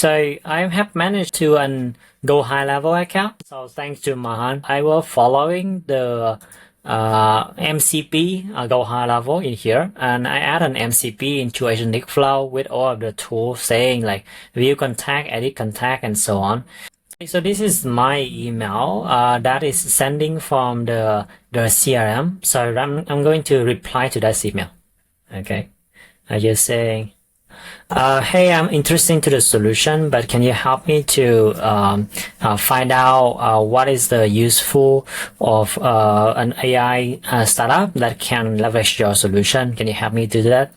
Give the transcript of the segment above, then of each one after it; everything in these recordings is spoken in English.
So I have managed to GoHighLevel account. So thanks to Mahan, I was following the MCP GoHighLevel in here, and I add an MCP into AgenticFlow with all of the tools saying like view contact, edit contact, and so on. So this is my email that is sending from the CRM. So I'm going to reply to that email. Okay, I just saying, hey, I'm interested into the solution, but can you help me to find out what is the useful of an AI startup that can leverage your solution? Can you help me do that?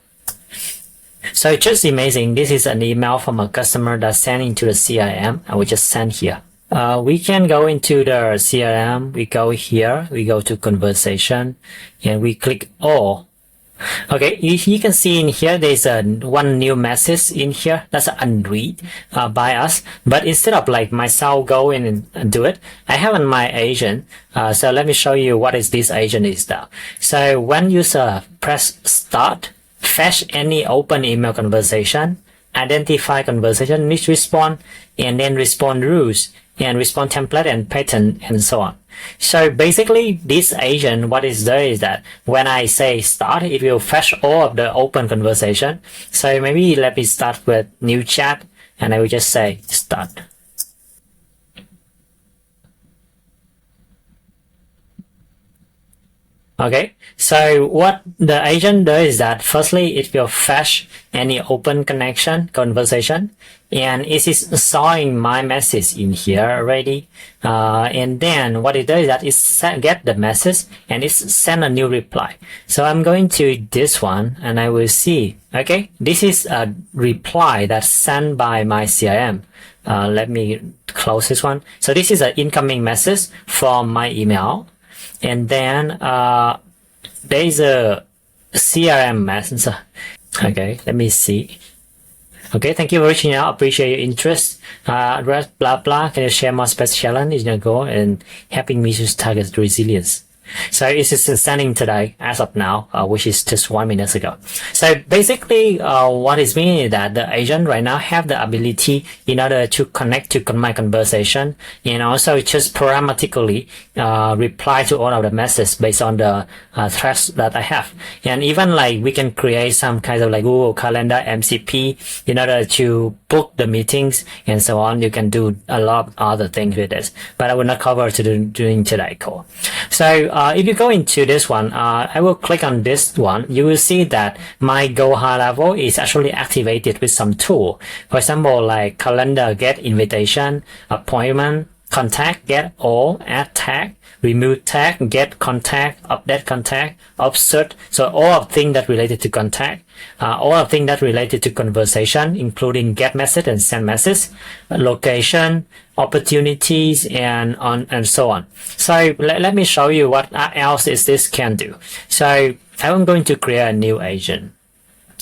So it's just amazing. This is an email from a customer that's sent into the CRM, and we just send here. We can go into the CRM. We go here. We go to conversation, and we click all. Okay, you can see in here there's one new message in here that's unread by us. But instead of like myself go in and do it, I have in my agent. So let me show you what is this agent is now. So when user press start, fetch any open email conversation, identify conversation needs response, and then respond rules and respond template and pattern and so on. So basically this agent, what is there is that when I say start, it will fetch all of the open conversation. So maybe let me start with new chat, and I will just say start. Okay, so what the agent does is that firstly it will fetch any open connection conversation, and it is showing my message in here already, and then what it does is that it get the message and it send a new reply. So I'm going to this one and I will see, okay, this is a reply that's sent by my CRM. Let me close this one. So this is an incoming message from my email. And then there's a CRM message. Okay, let me see. Okay, thank you for reaching out. Appreciate your interest. Blah blah. Can you share more special challenge in your goal and helping me to target resilience? So it is sending today as of now, which is just 1 minute ago. So basically, what it means is that the agent right now have the ability in order to connect to my conversation, and also just parametrically reply to all of the messages based on the threads that I have. And even like we can create some kind of like Google Calendar MCP in order to book the meetings and so on. You can do a lot of other things with this, but I will not cover during today's call. So if you go into this one, I will click on this one. You will see that my GoHighLevel is actually activated with some tool. For example, like calendar get invitation, appointment, contact get all, add tag, remove tag, get contact, update contact, offset. So all of things that related to contact, all of things that related to conversation, including get message and send message, location, opportunities, and so on. So let me show you what else is this can do. So I'm going to create a new agent.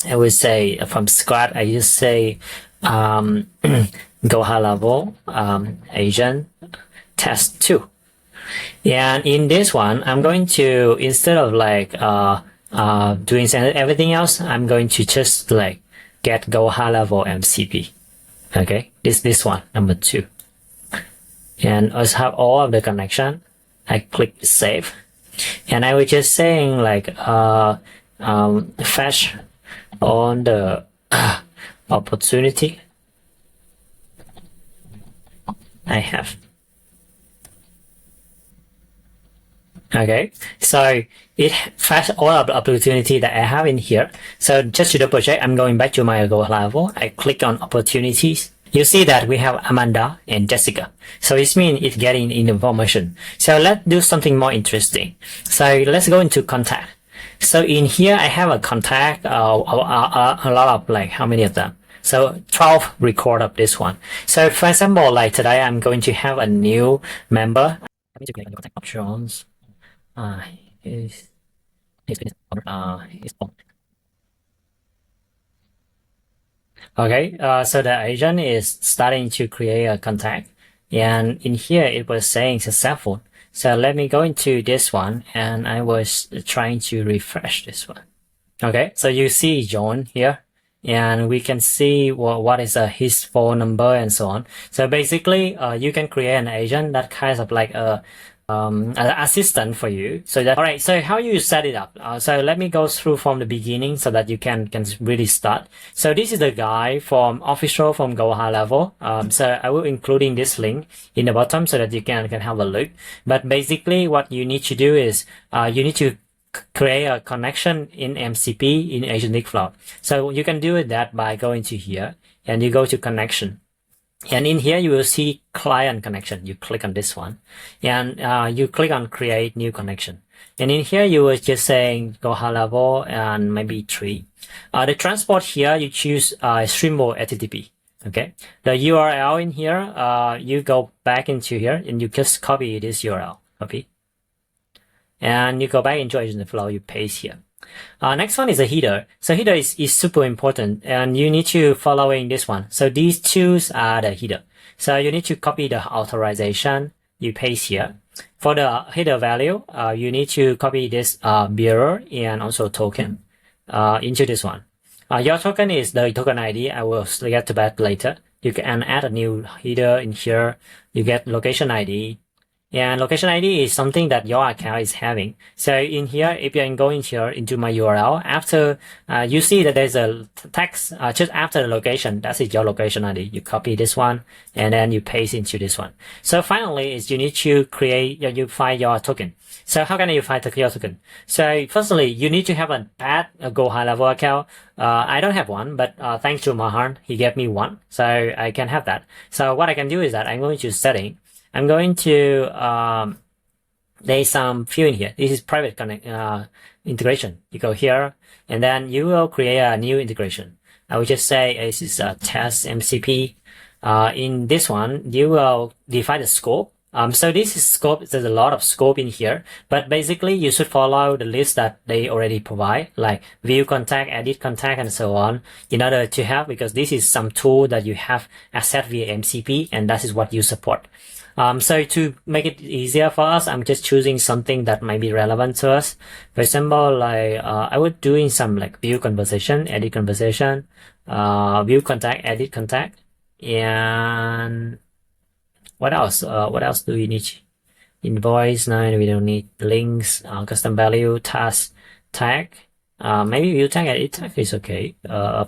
I will say from scratch, I just say GoHighLevel agent test 2. And in this one, I'm going to, instead of like doing everything else, I'm going to just like get GoHighLevel MCP. Okay, this one, number 2. And also have all of the connection. I click save, and I was just saying like fetch on the opportunity I have. Okay, so it fetch all of the opportunity that I have in here. So just to double check, I'm going back to my GoHighLevel. I click on opportunities. You see that we have Amanda and Jessica. So it means it's getting information. So let's do something more interesting. So let's go into contact. So in here, I have a contact, a lot of like, how many of them? So 12 record of this one. So for example, like today, I'm going to have a new member. I'm going to click on contact options. Okay, so the agent is starting to create a contact, and in here it was saying successful. So let me go into this one, and I was trying to refresh this one. Okay, so you see John here, and we can see what is his phone number and so on. So basically, you can create an agent that kind of like an assistant for you. So that, all right, so how you set it up? So let me go through from the beginning so that you can really start. So this is the guy from official from GoHighLevel. So I will including this link in the bottom so that you can have a look. But basically what you need to do is you need to create a connection in MCP in AgenticFlow. So you can do that by going to here and you go to connection. And in here, you will see client connection. You click on this one and you click on create new connection. And in here, you will just say GoHighLevel and maybe 3. The transport here, you choose streamable HTTP. Okay. The URL in here, you go back into here and you just copy this URL. Copy. And you go back into AgenticFlow, you paste here. Next one is a header. So header is super important and you need to following this one. So these two are the header. So you need to copy the authorization, you paste here. For the header value, you need to copy this bearer and also token into this one. Your token is the token ID. I will get to that later. You can add a new header in here. You get location ID. And location ID is something that your account is having. So in here, if you're going here into my URL, after you see that there's a text just after the location, that is your location ID. You copy this one and then you paste into this one. So finally, is you need to create you find your token. So how can you find your token? So firstly, you need to have a GoHighLevel account. I don't have one, but thanks to Mahan, he gave me one, so I can have that. So what I can do is that I'm going to setting. I'm going to, there's some few in here. This is private integration. You go here and then you will create a new integration. I will just say this is a test MCP. In this one, you will define the scope. So this is scope. There's a lot of scope in here, but basically you should follow the list that they already provide, like view contact, edit contact, and so on, in order to have, because this is some tool that you have access via MCP, and that is what you support. So to make it easier for us, I'm just choosing something that might be relevant to us. For example, like, I was doing some like view conversation, edit conversation, view contact, edit contact. And what else? What else do we need? Invoice, no, we don't need links, custom value, task, tag. Maybe view tag, edit tag is okay.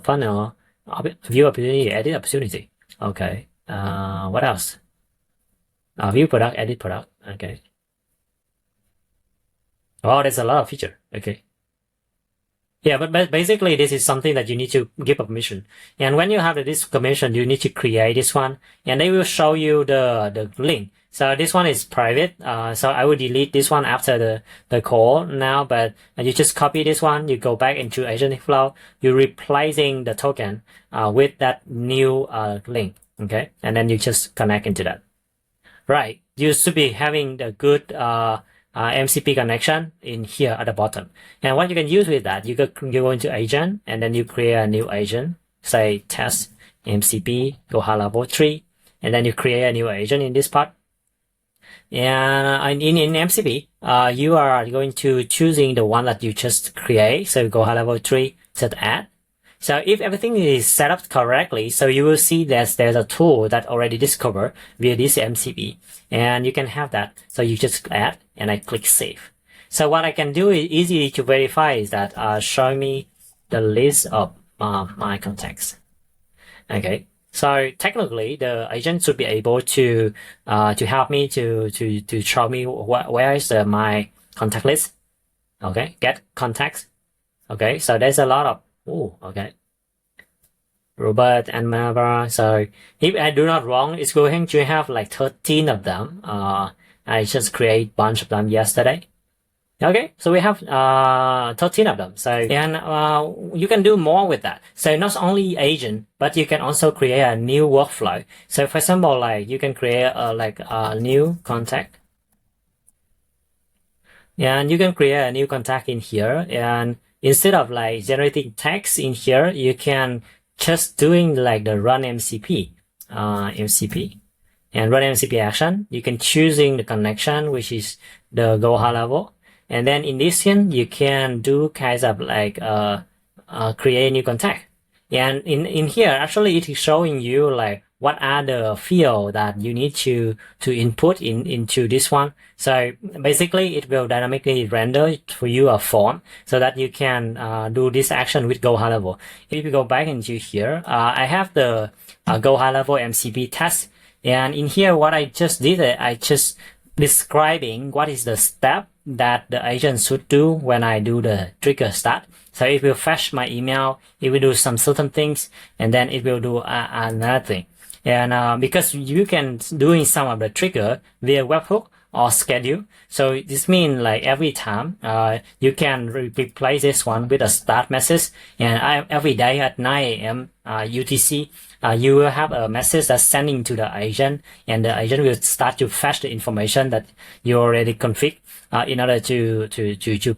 Funnel, view opportunity, edit opportunity. Okay. What else? View product, edit product. Okay. Oh, there's a lot of feature. Okay. Yeah, but basically this is something that you need to give permission. And when you have this permission, you need to create this one and they will show you the link. So this one is private. So I will delete this one after the call now, but you just copy this one. You go back into AgenticFlow. You're replacing the token, with that new, link. Okay. And then you just connect into that. Right, you should be having the good MCP connection in here at the bottom. And what you can use with that, you go into agent and then you create a new agent, say test MCP, GoHighLevel 3, and then you create a new agent in this part. And in MCP, you are going to choosing the one that you just create. So GoHighLevel 3, set add. So if everything is set up correctly, so you will see that there's a tool that already discovered via this MCP, and you can have that. So you just add, and I click save. So what I can do is easily to verify is that show me the list of my contacts. Okay. So technically, the agent should be able to help me to show me where is my contact list. Okay. Get contacts. Okay. So there's a lot of okay. Robert and Mara. So if I do not wrong, it's going to have like 13 of them. I just create a bunch of them yesterday. Okay, so we have 13 of them. So and you can do more with that. So not only agent, but you can also create a new workflow. So for example, like you can create a new contact. And you can create a new contact in here, and instead of like generating text in here, you can just doing like the run MCP, and run MCP action. You can choosing the connection, which is the GoHighLevel. And then in this one, you can do kinds of like, create a new contact. And in here, actually, it is showing you like what are the fields that you need to input into this one. So basically, it will dynamically render for you a form so that you can do this action with GoHighLevel. If you go back into here, I have the GoHighLevel MCP test, and in here, what I just did, I just describing what is the step that the agent should do when I do the trigger start. So it will fetch my email, it will do some certain things, and then it will do another thing. And because you can doing some of the trigger via webhook or schedule, so this means like every time you can replace this one with a start message, and every day at 9 a.m. UTC, you will have a message that's sending to the agent, and the agent will start to fetch the information that you already config in order to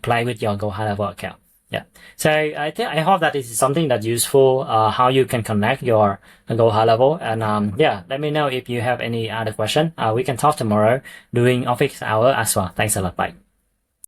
play with your GoHighLevel account. Yeah. So I hope that is something that's useful, how you can connect your GoHighLevel. And yeah, let me know if you have any other question. We can talk tomorrow during office hour as well. Thanks a lot. Bye.